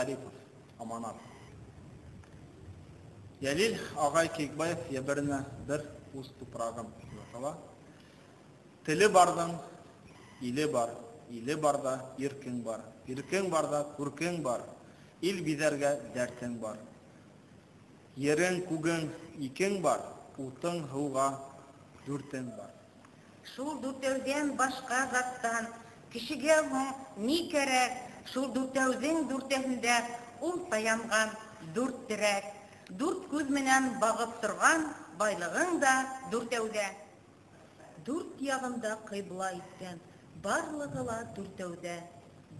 Гарипов, аманат. Ялил Агай Кейкбаев еберіне бір уз тупрағым. Тілі бардың, илі бар, илі барда иркің бар, иркің барда күркің бар, ил бизәргә дәртің бар. Ерең күгің икең бар, утың һыуға дүртең бар. Шул дүртәүдән башка заттан кешегә ни кәрәк? Шул дүртәүдең дүртәһендә ул таянган дүрт терәк. Дүрт күз менән багып торган байлыгың да дүртәүдә. Дүрт ягында кыйбла иткән барлыгы ла дүртәүдә.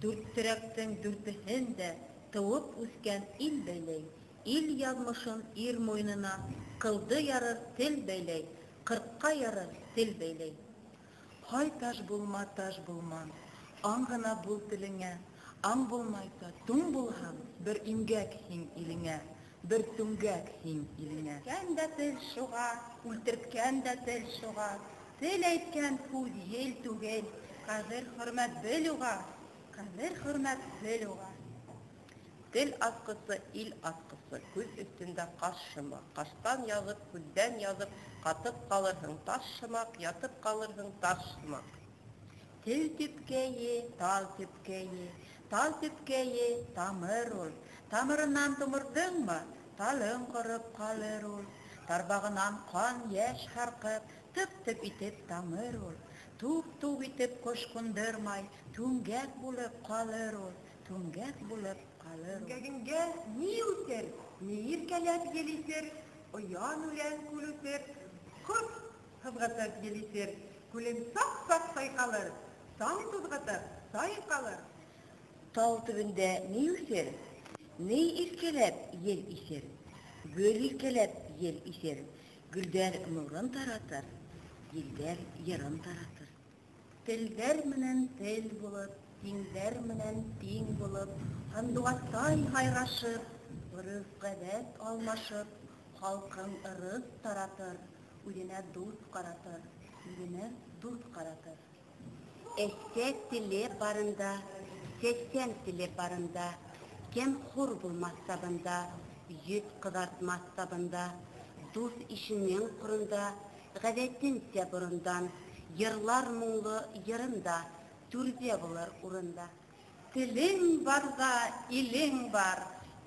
Дүрт терәктең дүртеһен дә тыуып үскән ил бәйләй. Ил язмышын ир муйнына кылды ярыр тел бәйләй. 40-ка ярыр тел бәйләй. Хай таш булма, аң гына бул телеңә. Аң булмайса, туң булһаң, бер имгәк һин илеңә, бер түңгәк һин илеңә. Кән дә тел шуға, үлтерткән дә тел шуға. Тел әйткән һүз ел түгел, кадер хөрмәт бел уға, кадер хөрмәт бел уға. Тел асқысы, ил асқысы, күз өстендә қаш шымақ. Қаштан язып, күздән язып, қатып қалырһың таш шымақ, ятып қалырһың таш шымақ. Тел төпкәйе, тал төпкәйе, тал төпкәйе, тамыр ул. Тамырынан тумырдыңмы, талың құрып қалыр ул. Тарбағынан қан яш харқып, тып-тып итеп тамыр ул. Туп-туп итеп кош кундырмай, түңгәк булып қалыр ул. Түңгәк булып қалыр ул. Түңгәгеңгә ни үтер, ни иркәләп елисер, оян үлән күлүтер, құс һызғатып елисер, күлем сақ-сақ сайқалыр, таң тузғатып сайқалыр. Тау төбендә ни үсер, ни иркәләп ел исер, гөл иркәләп ел исер, гөлдәр нурын таратыр, елдәр йырын таратыр. Телдәр менән тел булып, тиңдәр менән тиң булып, һандуғатай һайрашып, ырыс гадәт алмашып, халкың ырыс таратыр, үзенә дус каратыр, үзенә дус каратыр. Эссе теле барында, сексен теле барында, кем хур булмас табында, йөз кызартмас табында, дус ишенең курында, гадәтенсә борындан, йырлар моңлы йырында, түрбә булыр урында. Телең барда илең бар,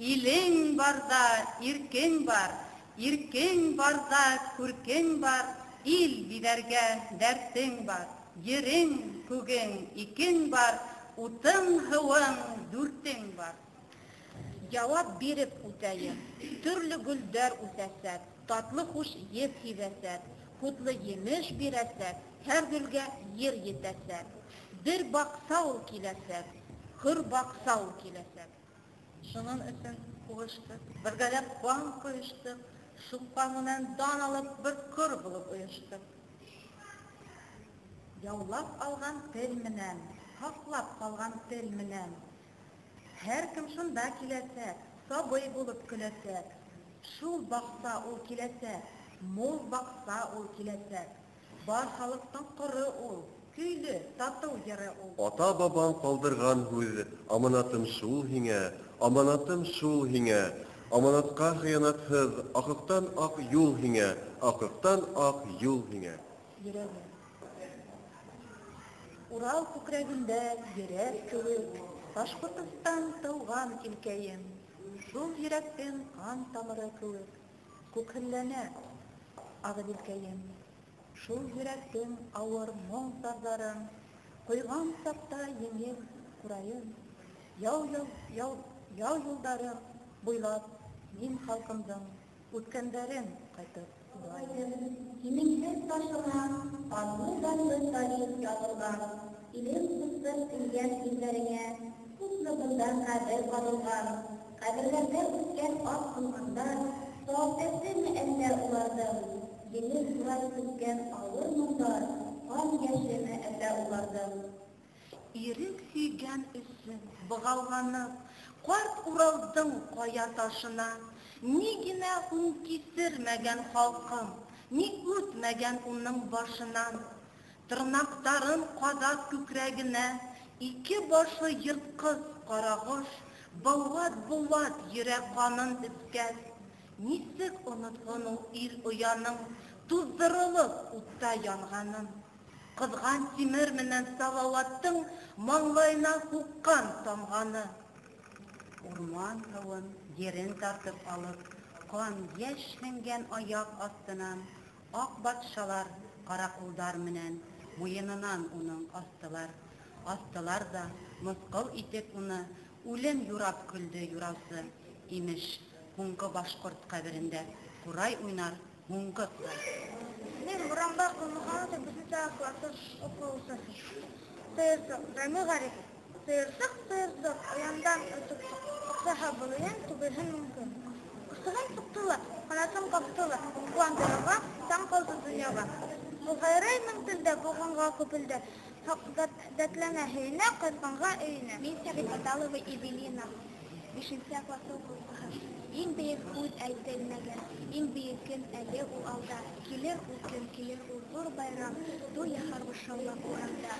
илең барда иркең бар, иркең барда күркең бар, ил бизәргә дәртең бар, ерең күгең икең бар, утың һыуың дүртең бар. Җавап биреп үтәйем, төрле гөлдәр үсәсәк, татлы хуш ев һибәсәк, хутлы емеш бирәсәк, һәр гөлгә ер етәсәк. Бер бакса ул киләсәк, хөр бакса ул киләсәк. Шуның өчен куыштык, бергәләп кан коештык, шул каннан дан алып бер көр булып оештык. Яулап алган тел менән, хаклап калган тел менән. Һәр кем шунда киләсәк, сабый булып көләсәк. Шул бакса ул киләсәк, мул бакса ул киләсәк. Бар халыктың коры ул, көйле, тату йыры ул. Ата-бабаң калдырган һүз, аманатым шул һиңә, аманатым шул һиңә. Аманатка хыянатһыз, акыктан ак юл һиңә, акыктан ак юл һиңә. Йөрәгем. Урал күкрәгендә йөрәк кебек, Башкортстан тыуган илкәем, шул йөрәктең кан тамыры кебек, күкһелләнә агы илкәем. Шул йөрәктең авыр моң сазларын, куйган сапта еңел курайым. Яу юлдарын буйлап, мин халкымдың үткәндәрен кайтып уйлайым. Синең ташыңа анлы-данлы тарих язылган, илем кызып килгән илләреңә, күпме булдан кабер калган, каберләрдә үткән ак кылганда, сафәтең әндә улардың, еңел курай үткән авыр моңдар, кан яшеме әндә улардың. Ирек сөйгән өчен быгалганып, карт Уралдың кая ташына, ни генә ун кисермәгән халкым, ни үтмәгән уның башынан. Тырнактарын казак күкрәгенә, ике башлы йырткыз карагыш, Булат йөрәк ҡанын эскәс, нисек онотһон ул ир ояның туздырылып утта янғанын. Ҡыҙған тимер менән Салауаттың маңлайына һуҡҡан тамғаны. Урман һыуын ерен тартып алып, ҡан йәш һеңгән аяҡ аҫтынан аҡ батшалар ҡаракулдар менән муйынынан уның астылар. Астылар да мыҫҡыл итеп уны үлем юрап көлдө юраусы. Имеш, һуңғы башҡорт ҡәберендә ҡурай уйнар һуңғы ҡыз. Мин буранға ҡылмағаны бесенсе классы уҡыусыһы. Сыйырсыҡ, Рәми Ғариф. Сыйырсыҡ, ояндан өтөп сыҡсаһа булыйын, түгелһен мөмкин. Ҡысығын сыҡты ла, ҡанатын ҡаҡты ла, ҡуандырырға, таң ҡалды донъяға. Һайрай мең телдә, булғанға күпелдә, дәртләнә һөйөнә, ҡайтҡанға өйөнә. Мин Сәғит Аталова Эвелина, 5-нче класс уҡыусыһы. Иң бейек һүҙ әйтелмәгән, иң бейек көн әле ул алда. Килер ул көн, килер ул ҙур байрам, туй яһар шаулап урамда.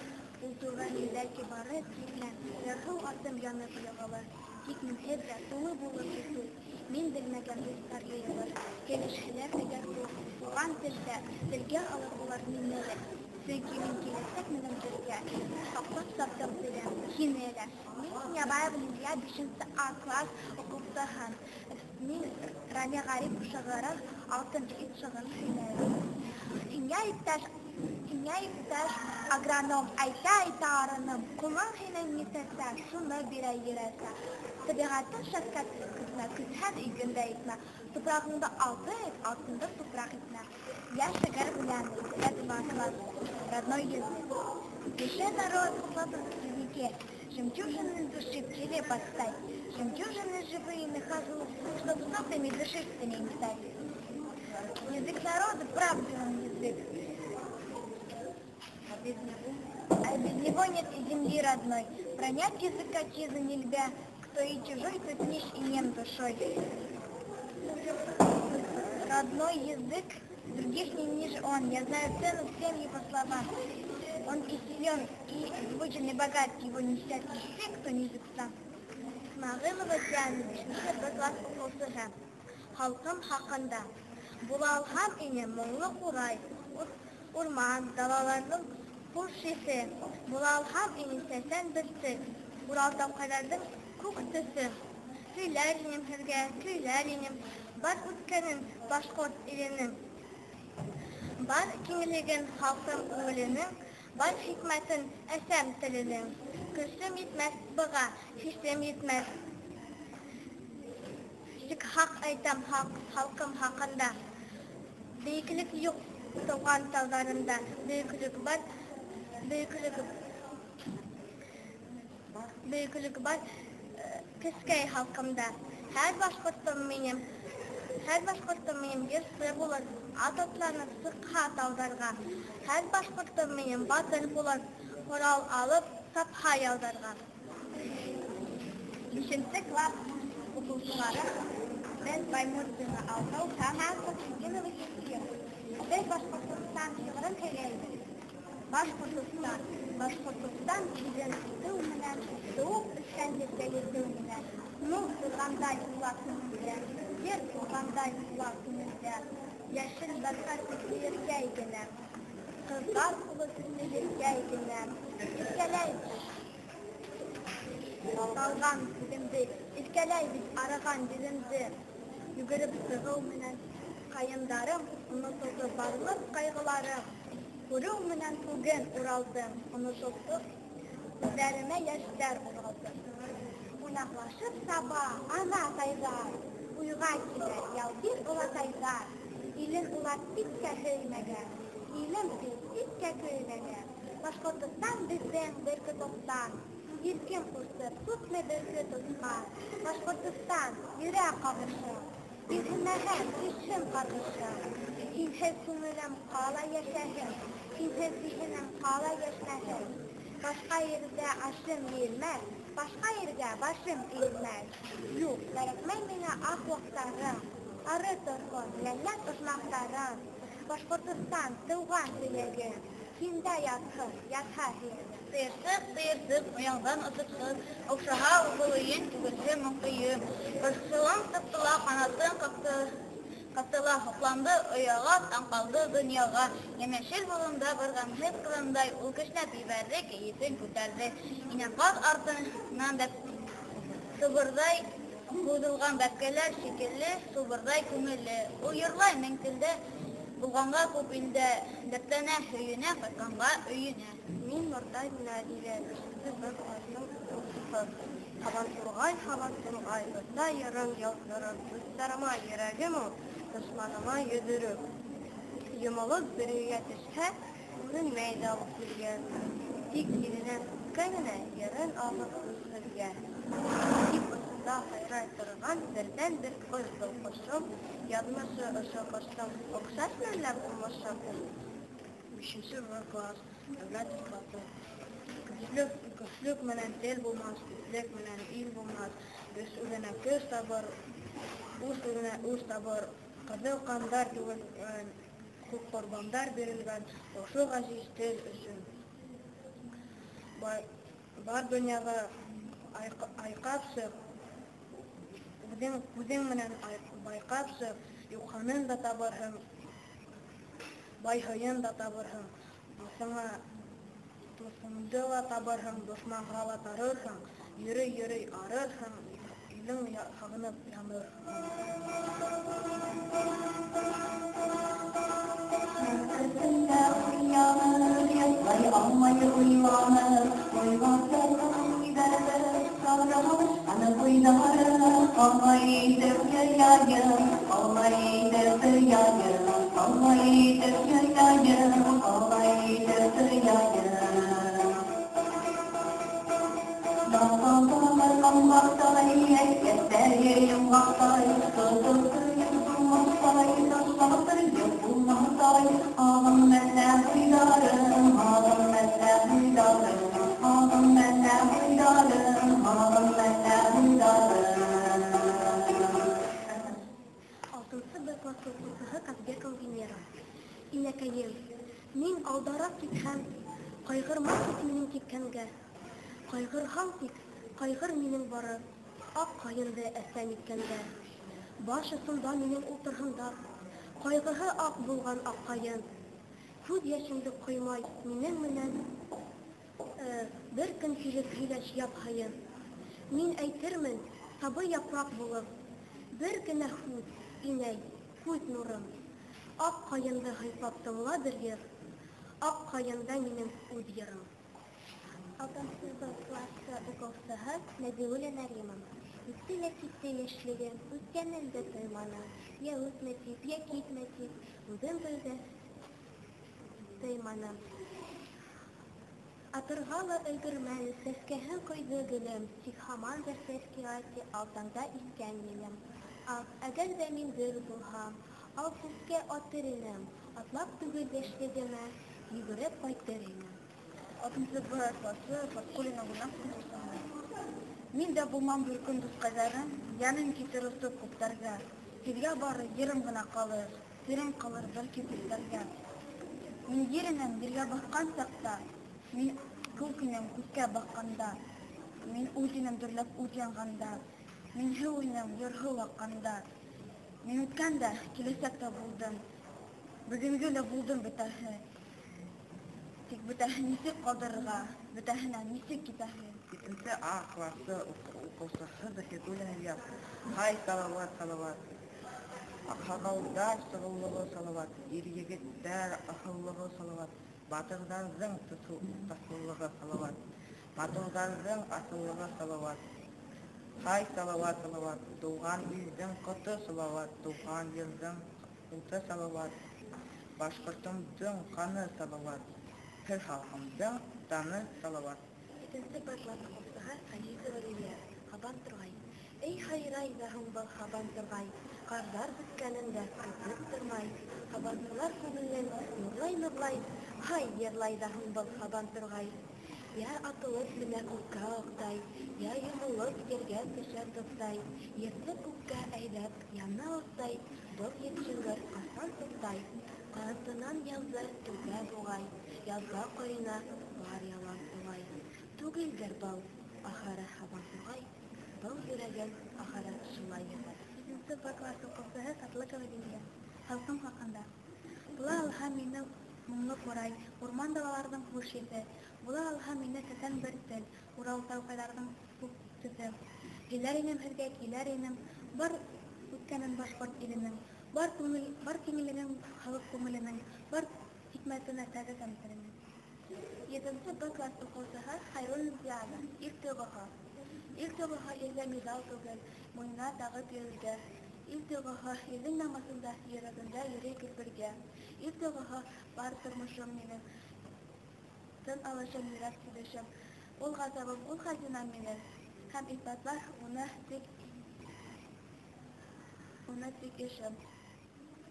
Ул туйға бәлки барып килмәм, ярһыу атым янып йығылыр. Тик минһеҙ ҙә тулы булыр көтөү. Мин белмәгән дуҫтар йыйылыр. Килешһәләр әгәр туған телдә, телгә алыр улар мине лә. Сөнки мин киләсәк менән бергә, һаҡлап саптым беләм, һине лә. Мин Ябаева Лилиә, 5-нче А класс уҡыусыһы. Мин Рәми Ғариф шиғырын, 6-нчы ит шиғырын һөйләйем. Һиңә иптәш агроном, әйтә арыным, ҡулың һинең етәсә, шуны бирә йөрәсә. Тәбиғәттең шәфҡәтле кызына, көтһән игендә итмә. Тупрағыңды алтын ит, алтынды тупраҡ итмә. Я шәкәр белән, родной язык. Душе народ слабости, жемчужины души в теле подстать. Жемчужины живые нахожу, чтобы сотами душистыми им стать. Язык народа правдивый язык. А без него нет и земли родной. Пронять язык отчизы нельзя, кто и чужой, тот нищ и нем душой. Родной язык других не ниже он. Я знаю цену всем его словам. Он и силен, и звучен, и богат, его не считать все, кто не язык сам. Смағылова Диана, 5-нче класс уҡыусыһы. Халҡым хаҡында. Була алһам ине моңло ҡурай, урман, далаларҙың күршеһе. Була алһам ине сәсән бөрсөк, Уралтауҡайҙарҙың күк төҫө. Көйләр инем һеҙгә, көйләр инем, бар үткәнен башҡорт иленең. Бар киңлеген халҡым күңеленең, бар хикмәтен әсәм теленең. Көсөм етмәҫ быға, хисем етмәҫ. Тик хаҡ әйтәм халҡым хаҡында. Бейеклек юҡ тыуған тауҙарында. Бейеклек бар кескәй халҡымда. Һәр башҡортом минем йырсы булыр, ат атланып сыҡһа тауҙарға. Һәр башҡортом минем батыр булыр, ҡорал алып сапһа яуҙарға. 5-нче класс уҡыусылары. Мен Баймурзина Алтау һәм Константинова Сергея. Беҙ Башҡортостан шиғырын һөйләйбеҙ. Башҡортостан һүҙен итеү менән, тыуып үҫкән ергә етеү менән. Ну, тулғандай улар күңелдә, ер тулғандай улар күңелдә. Йәшел бәҙәр ергә игенәм, ҡыҙҙар ҡулы ергә игенәм. Талған күҙемде, иркәләй бит арыған йөҙөмдө. Йүгереп сығыу менән ҡайындарым, онотолдо барлыҡ ҡайғыларым. Күреү менән күген уралдым, онотолдо күҙҙәремә йәштәр уралды. Уйнаҡлашып саба, ана тайҙар, уйға килә яугир олатайҙар. Илен улар биткә һөймәгән, илем биткә көймәгән. Башҡортостан беҙҙең берке тоҡсан. Иркен ҡусып, күпме берке тотҡан. Башҡортостан, йөрәк ҡағышы, ирһенмәһәм, ишем ҡарғышы. Һинһеҙ күңелем ҡалай йәшәһен, һинһеҙ зиһенем ҡалай йәшнәһен. Башҡа ергә ашым йыйылмәҫ, башҡа ергә башым эйелмәҫ. Юҡ, кәрәкмәй миңә аҡ ваҡтарың, ары торғон, ләлләт ожмаҡтарың. Башҡортостан, тыуған төйәгем, Син дә ятһын, ятһа һин. Сыйырсык, ояңдан ысыпсыз, аушаға ұғылыйын түгілсі мұңқиым. Көрсілін тұттыла қанатын қаптыла хоқланды ұяға, таңқалды дүнияға. Емешіл болында барғанһыз қылындай, ул кішнәп ебәрді, кейісін көтәрді. Инанғаз артынан да сыбырдай қудылған бәпкелер шекелі, субырдай күңілі. Ул йырлай меңтілді, булганга күп инде, дәртләнә һөйенә, кайтканга өенә. Мин Нурдай белән Дилә, үсте бер кызның укысы. Һабан тургай, да ярым яздырып, үстермә йөрәгем ул, дошманыма йөдереп. Йомылып берегә төшһә, күренмәй дә ул күзгә. Тик иренә күккәненә, ярын алып күзгә. Тик усында хайрай торган бердән бер кыз был кошым, язмышы ошо коштың окшаш мәллә булмышым. 5-нче класс, дәүләт классы. Көчлек менән тел булмас, көчлек менән ил булмас. Без үзенә көз табыр, үз табыр. Кызыл кандар түгел, күп корбандар бирелгән ошо газиз тел өчен. Бар дөньяга айкап чык, күзең менән байкап чык, юканын да табырһың, байһыйын да табырһың, саңа тусыңды ла табырһың, дошманға ла тарырһың, йөрөй арырһың, илең һагынып янырһың. Инәкәйем, мин алдарак китһәм, кайгырма тик минең киткәнгә. Кайгырһаң тик, кайгыр минең барып, ак каенды әсән иткәнгә. Баш осында минең ултырһындар, кайгыһы ак булган ак каен. Күз яшеңде коймай минең менән бер көн килеп һөйләш япһайын. Мин әйтермен, табы япрак булып, бер генә һүз, инәй, күз нурым. Ак каенды һыйпап тыңладыр йыр, ак каенда минең үз йырым. 6-нчы классы укучысы Нәбиулла Наримова. Үтте лә китте яшьлегем, үткәнен дә тойманым. Я үтмә тип, я китмә тип, үзем белдем тойманым. Атырга ла өлгермәде, сәскәһен койды гөлем, тик һаман бер сәскә алтында искән минем. Әгәр дә мин бер булһам, ал күккә атыр инем, атлап түгел яшьлегемә, йөгереп кайтыр инем. 6-нчы классы Фаткулина Гүлназ. Мин дә булмам бер көн дускайларым, янын китер устып күптәргә. Тиргә бары ерым гына калыр, тирем калыр бәлки күптәргә. Мин ереннән биргә баскан чакта, мин күк инем күккә бакканда, мин үз инем дөрләп үз янганда, мин һыу инем йырһыу акканда. Мин үткәндә, киләсәктә булдым, бүгенгә дә булдым бетәһе. Тик бетәһе нисек калдырырга, бетәһенә нисек китәһе. 7-нче А классы укучысы Заһидуллина Ильяс. Хай салават, салават. Аксакалдар сыгыллыгы салават, ир-егеттәр ахыллыгы салават, батырдарның тасыллыгы салават, батырдарның асыллыгы салават. Хай салават, салават, туган илдән коты салават, туган елдан уты салават, башкортымдың каны салават, һәр халкымдың таны салават. 7-нче классы укучысы Азизова Лилия, Һабан Тургай. Эй хайрай да һуң был Һабан Тургай, кардар беткәнендә күзлек тормай, һабансылар күңелен нурлай, хай йырлай да һуң был Һабан Тургай. Я атылып менә күккә актай, я йомылып ергә төшәр туптай, ертле күккә әйдәп яна актай, был егшиңгер касан туптай. Артынан язда түгә бугай, язга койына бар ялан угай. Түгелдер был, ахыры һаман тугай, был йөрәген ахыры шулай язар. 7-нче Б класс укучысы Сатлыкова Диния. Халкым хакында. Була алһа мине моңлы курай, урман далаларның хуш еҫе. Була алһа мине сәсән бер тел, Урал тауҡайҙарҙың күк төҫө. Киләр инем һеҙгә, киләр инем, бар үткәнен башҡорт иленең, бар киңлегең халыҡ күңеленең, бар хикмәтенә тәге кәмтеренең. 7-нче Б класс укыусыһы Хайруллин Зиада. Ир туғыһы. Ир туғыһы иргә миҙал түгел, муйынына тағып йөрөргә. Ир туғыһы ирҙең намыҫында, йөрәгендә йөрөй бергә. Ир туғыһы бар тормошом минең, тын алышым, йөрәк тибешем. Ул ғазабым, ул хазинам минең, һәм иҫбатлар уны тик эшем.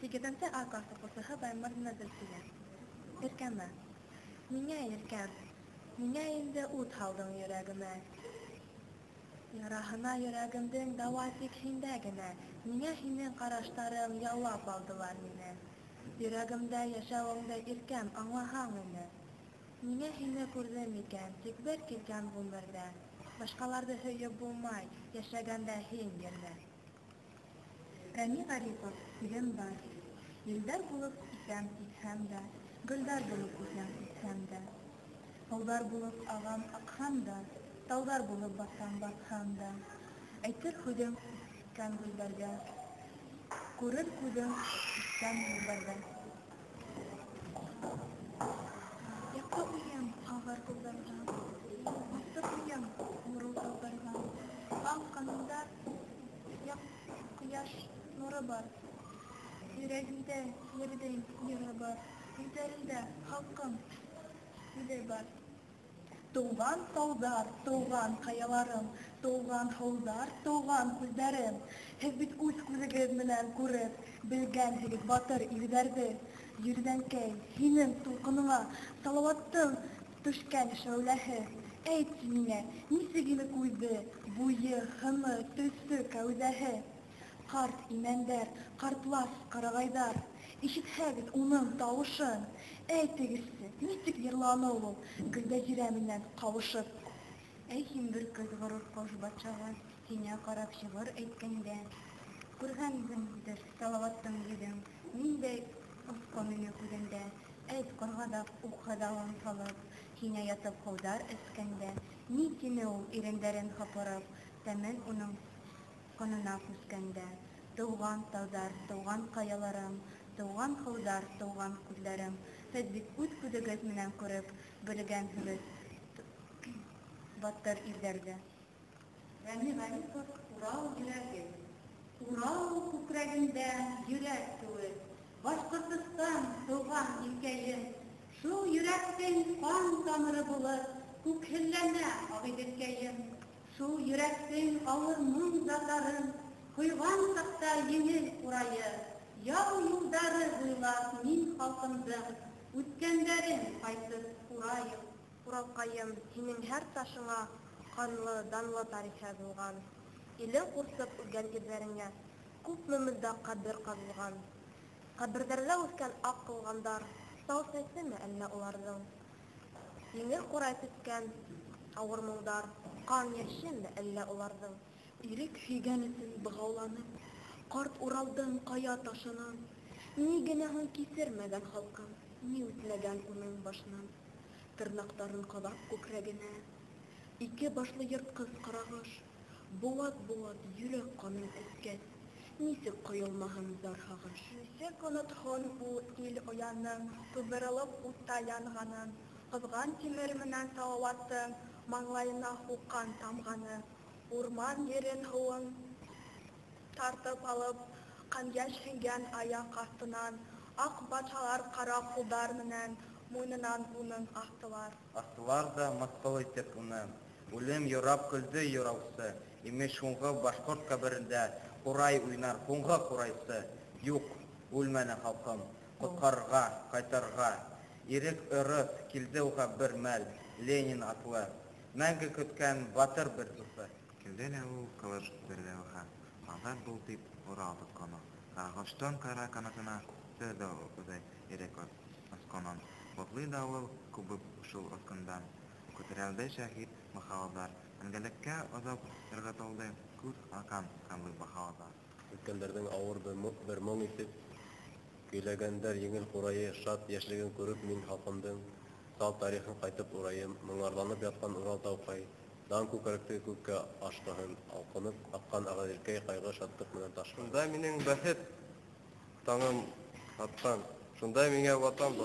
8-нче А класс укыусыһы Баймырҙина Зөлфиә. Иркәмә. Миңә иркәм, миңә инде ут һалдың йөрәгемә. Яраһына йөрәгемдең дауа тик һиндә генә. Миңә һинең ҡараштарың яулап алдылар мине. Йөрәгемдә йәшәүеңде иркәм аңлаһаң ине. Миңә һине күрҙем икән, тик бер килгән ғүмерҙә. Башҡаларҙы һөйөп булмай, йәшәгәндә һин ерҙә. Рәми Ғарипов, үҙем бар. Елдәр булып исәм китһәм дә, гөлдәр булып үҫәм үҫһәм дә. Һыуҙар булып ағам аҡһам да, тауҙар булып баҫһам да. Әйтер һүҙем үҫкән гөлдәргә, күрер күҙем үҫкән гөлдәргә. Яҡты уйым ағар күҙҙәргә, мыҫтыҡ уйым нурыл тауҙарға. Һаң ҡанында ҡояш нуры бар, йөрәгендә ерҙең йыры бар, күҙҙәрендә халҡым үҙе бар. Тыуған тауҙар, тыуған ҡаяларым, тыуған һыуҙар, тыуған күҙҙәрем. Һеҙ бит үҙ күҙегеҙ менән күреп, белгәнһегеҙ батыр ирҙәрҙе. Йөрҙәнкәй, һинең тулҡыныңа Салауаттың төшкән шәүләһе. Әйтсе миңә, нисек ине күҙе, буйы, һыны, төҫө, кәүҙәһе. Ҡарт имәндәр, ҡартлас ҡарағайҙар, ишетһәгеҙ уның тауышын. Әйтегеҙсе, нисек йырланы ул Гөлбәзирә менән ҡауышып. Әй һин бөркөт ғорур ҡош батшаға, һиңә ҡарап шиғыр әйткәндә. Күргәнһеңдер Салауаттың йөҙөн, ниндәй осҡон ине күҙендә. Әйт ҡорғаҙаҡ уҡһыҙалын һалып, һиңә ятып һыуҙар эскәндә. Ни тине ул ирендәрен һыпырып, тәмен уның ҡанына күскәндә. Тыуған тауҙар, тыуған ҡаяларым, тыуған һыуҙар, тыуған күҙләрем. Һеҙ бит үҙ күҙегеҙ менән күреп, белгәнһегеҙ батыр ирҙәрҙе. Рәми Ғарипов, Урал йөрәге. Урал күкрәгендә йөрәк түгел, Башҡортостан тыуған илкәйем. Шул йөрәктең ҡан тамыры булып, күкһелләнә ағиҙелкәйем. Шул йөрәктең алыр моң затарын, һуйған саҡта еңел ҡурайы. Яу юлдары буйлап мин халҡымдың үткәндәрен ҡайтып ҡурайым. Уралҡайым, һинең һәр ташыңа ҡанлы, данлы тарихы булған. Илең ҡурсып үлгән ирҙәреңә күпме мында ҡәбер ҡаҙылған. Ҡәберҙәрҙә үҫкән аҡ ҡылғандар, тау сәсеме әллә уларҙың? Еңел ҡурай төҫкән ауыр моңдар, ҡан йәшеме әллә уларҙың? Ирек һөйгән өсөн бығауланып, ҡарт Уралдың ҡая ташынан, ни генә һуң кисермәгән халҡым, ни үтмәгән уның башынан. Тырнаҡтарын ҡаҙап күкрәгенә, ике башлы йыртҡыс ҡарағыш, быуат-быуат йөрәк ҡанын эскәс, нисек ҡойолмаһын зар һағыш. Нисек онотһон ул ил ояның, тубырылып утта янғанын, ҡыҙған тимер менән Салауаттың маңлайына һуҡҡан тамғаны. Урман ерен һыуын тартып алып, ҡан йәш һеңгән аяҡ аҫтынан, аҡ батшалар ҡара ҡулдар менән муйынынан уның аҫтылар. Аҫтылар да мыҫҡыл итеп уны. Үлем юрап көлдө юраусы, имеш һуңғы башҡорт ҡәберендә ҡурай уйнар һуңғы ҡурайсы. Юҡ, үлмәне халҡым, ҡотҡарырға, ҡайтырға. Ирек ырыҫ килде уға бер мәл, Ленин атлы, мәңге көткән батыр бер дуҫы. Килде лә ул ҡылыш бирҙе уға, аҙат бул тип Урал тотҡоно. Ағаштан ҡара ҡанатына Сәр да узай ирек асканан. Ватлый да ул күбеп шул аскандан. Күтәрелде шәһид махалдар. Әнгәлеккә азап ыргатылды күз акан канлы бахалдар. Үткәндәрнең авыр бер моң итеп, көйләгәндәр еңел курайы, шат яшьлеген күреп мин халкымдың сал тарихын кайтып урайым, моңарланып яткан Урал таукай, дан күкрәкте күккә ашкыһын, алкынып аккан агадилкәй кайгы шатлык менән ташкын. Шунда минең бәхет таңым аткан, шунда миңа ватан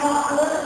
Baklı